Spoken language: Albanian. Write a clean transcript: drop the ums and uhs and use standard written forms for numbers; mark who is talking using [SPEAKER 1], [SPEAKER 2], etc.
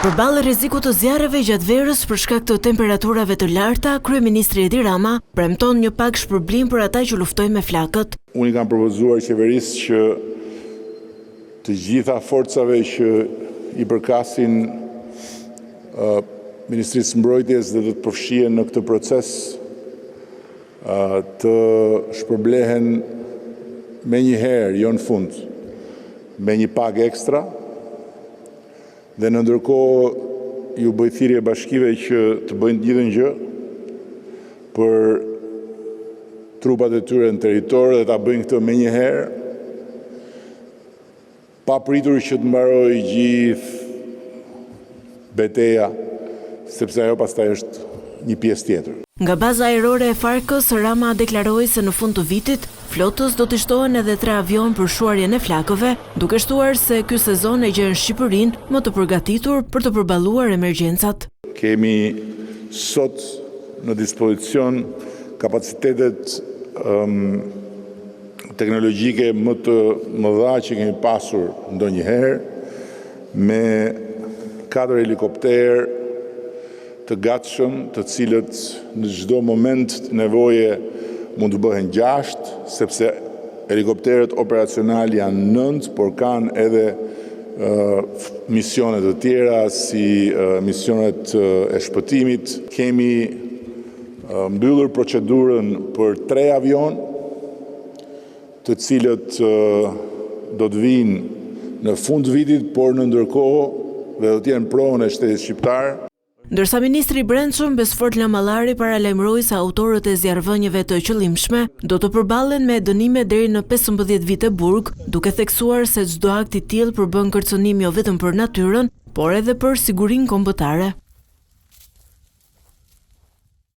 [SPEAKER 1] Përballë rrezikut të zjarreve gjatë verës për shkak të temperaturave të larta, kryeministri Edi Rama premton një pak shpërblim për ata që luftojnë me flakët.
[SPEAKER 2] Unë kam propozuar qeverisë që të gjitha forcave që i përkasin Ministrisë Mbrojtjes dhe të përfshihen në këtë proces të shpërblehen me një herë, jo në fund, me një pagë ekstra. Dhe në ndërkohë ju bëj thirrje bashkive që të bëjnë gjithë gjë për trupat e tyre në territor dhe ta bëjnë këtë me një herë, pa pritur që të mbarojë gjithë beteja, sepse ajo pastaj është një pjesë tjetër.
[SPEAKER 1] Nga baza ajrore e Farkës, Rama deklaroi se në fund të vitit flotës do të shtohen edhe 3 avion për shuarjen e flakëve, duke shtuar se ky sezon e gjen Shqipërinë më të përgatitur për të përballuar emergjencat.
[SPEAKER 2] Kemi sot në dispozicion kapacitetet teknologjike më të mëdha që kemi pasur ndonjëherë, me 4 helikopterë të gatshëm, të cilët në çdo moment nevoje mund të bëhen 6, sepse helikopterët operacional janë 9, por kanë edhe misionet të tjera, si misionet e shpëtimit. Kemi mbyllur procedurën për 3 avion, të cilët do të vinë në fund vitit, por në ndërkohë dhe do të jenë provën e shtetit shqiptar.
[SPEAKER 1] Ndërsa ministri i Brendshëm Besfort Lamallari paralajmëroi se autorët e zjarrvënieve të qëllimshme do të përballen me dënime deri në 15 vite burg, duke theksuar se çdo akt i tillë përbën kërcënim jo vetëm për natyrën, por edhe për sigurinë kombëtare.